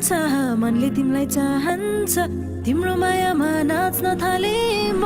खान्छ मनले तिमीलाई चाहन्छ तिम्रो मायामा नाच्न थाले म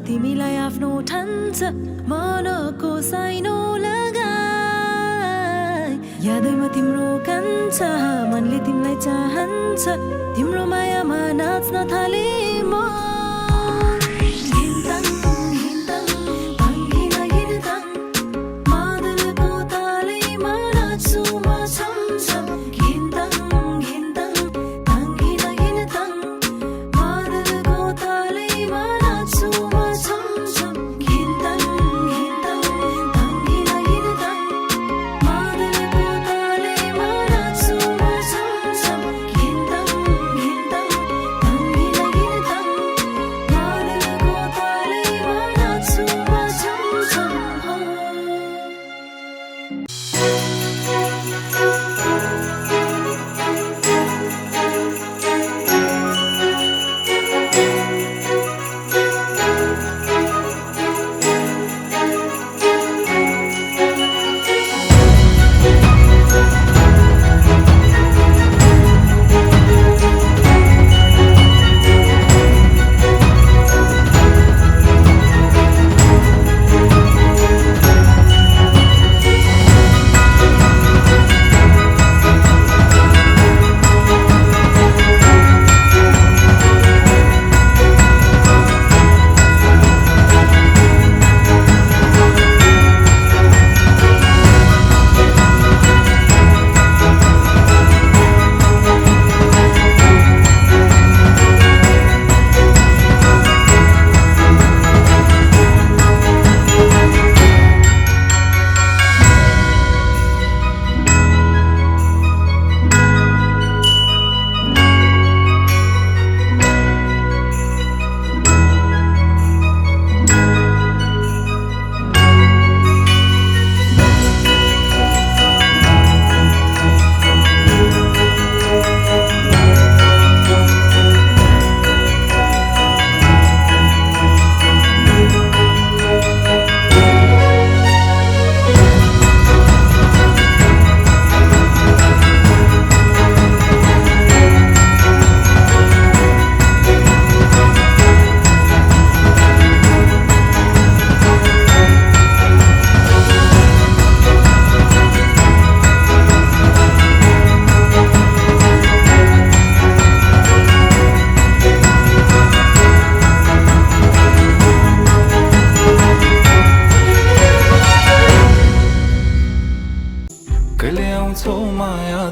तिमीलाई आफ्नो ठान्छ मनको साइनो लगाई यादैमा तिम्रो कान्छ मनले तिमीलाई चाहन्छ तिम्रो मायामा नाच्न थाले म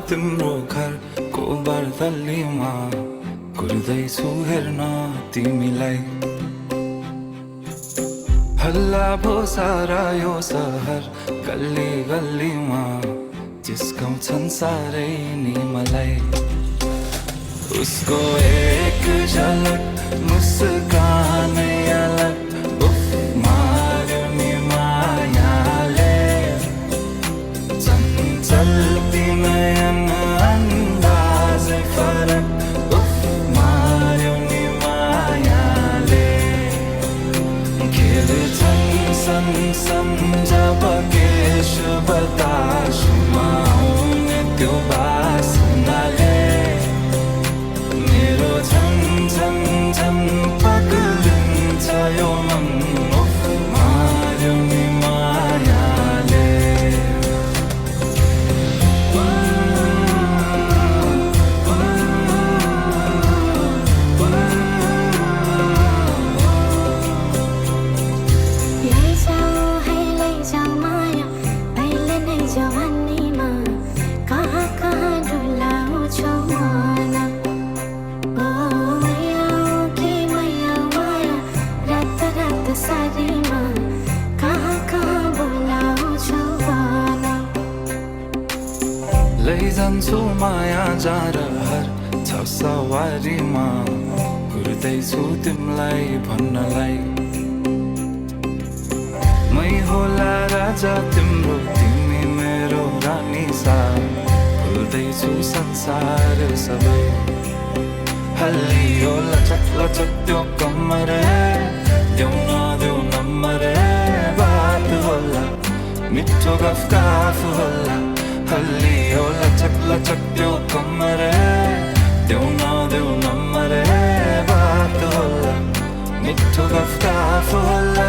तिम्रो घरको बर्दलीमा कुर्दैछु हेर्न तिमीलाई हल्ला भो सारा यो सहर गल्ली गल्लीमा जिस्काउँछन् सारै नि मलाई उसको एक झलक मुस्कानै अलग उफ मार्यो नि मायाले चञ्चल नयन अन्दाजै फरक उफ मार्यो नि मायाले जान्छु माया जारहर छ सवारीमा कुर्दैछु तिमलाई भन्नलाई मै होला राजा तिम्रो तिमी मेरो रानी सा भुल्दैछु संसार सबै हल्लियो लचक लचक त्यो कम्मर देऊ नदेऊ नम्बर बात होला मिठो गफ होला हल्लियो लचक लचक त्यो कम्मर देऊ नदेऊ नम्बर बात होला मिठो गफ होला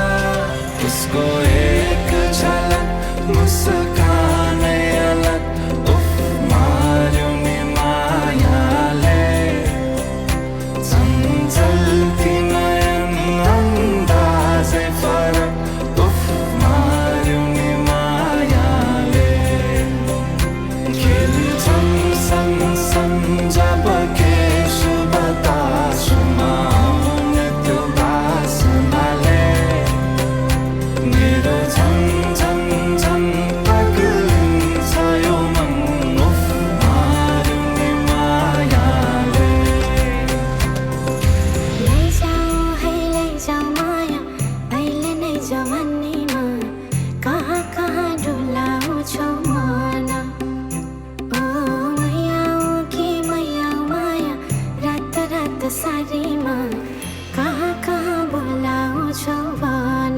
उसको एक झलक मुस्कान अलग उफ मार्यो नि मायाले चञ्चल्ती नयन अन्दाजै फरक उफ मार्यो नि मायाले खिल्छन् सन जब के शुभ तासुमा आउने त्यो बासनाले मेरो झन् झन् झन् पग्लिन्छ यो मन उफ मार्यो नि मायाले लैजाऊ माया अहिले नै जवानीमा कहाँ कहाँ डुलाउँछौ मन ओ मैयाऊ कि मैयाऊ माया रात रात सारीमा कहाँ कहाँ बोलाउँछौ भन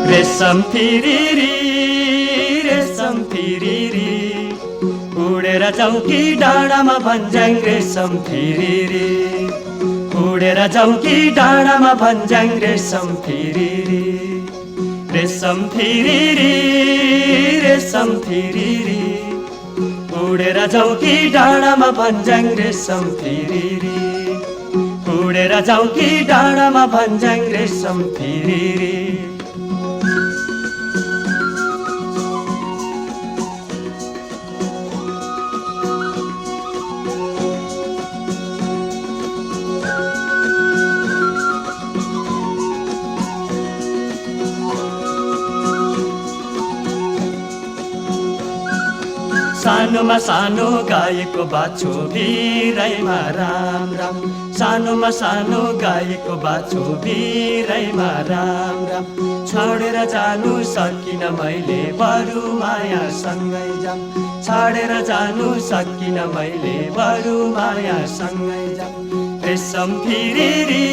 रेशम फिरिरी उडेर जाऊ कि डाँडामा भन्ज्याङ रेशम फिरिरी उडेर जाऊ कि डाँडामा भन्ज्याङ रेशम फिरिरी उडेर जाऊ कि डाँडामा भन्ज्याङ रेशम फिरिरी उडेर जाऊ कि डाँडामा भन्ज्याङ रेशम फिरिरी सानोमा सानो गाएको बाछो बिराइमा राम राम सानोमा सानो गाएको बाछो बिराइमा राम राम छोडेर जानु सकिन मैले बरु माया सँगै जाम छाडेर जानु सकिन मैले बरु माया सँगै जाम रेशम फिरिरी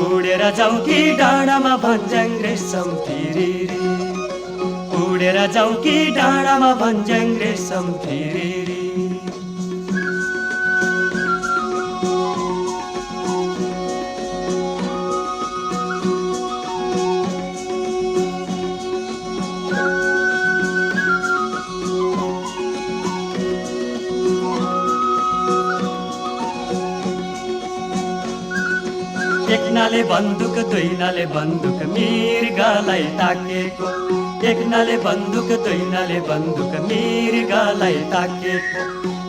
उडेर जाउँ कि डाँडामा भन्ज्याङ रेशम फिरिरी उडेर जाउँ कि डाँडामा भन्ज्याङ रेशम फिरिरी एकनाले बन्दुक दुईनाले बन्दुक मृगलाई ताकेको एकनाले बन्दुक दुईनाले बन्दुक मृगलाई ताकेको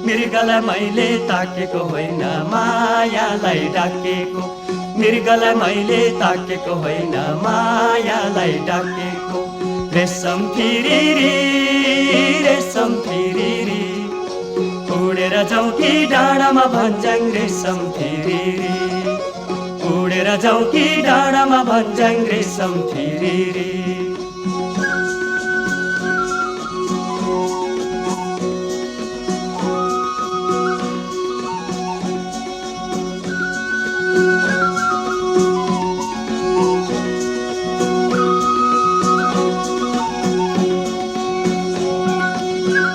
मृगलाई मैले ताकेको होइन मायालाई डाकेको मृगलाई मैले ताकेको होइन मायालाई डाकेको रेशम फिरिरी उडेर जाउँ कि डाँडामा भन्ज्याङ रेशम फिरिरी उडेर जाउँ कि डाँडामा भन्ज्याङ रेशम फिरिरी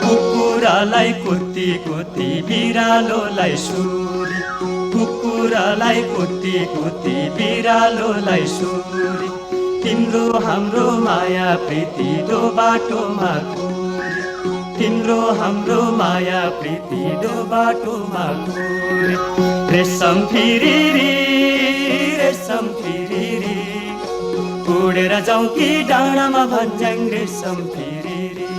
कुकुरालाई कुती कुती बिरालोलाई सुरी कुकुरालाई कुती कुती बिरालोलाई सुरी तिम्रो हाम्रो माया प्रीति दो बाटोमा कुरी तिम्रो हाम्रो माया प्रीति दो बाटोमा कुरी रेशम फिरिरी उडेर जाउँ कि डाँडामा भन्ज्याङ रेशम फिरिरी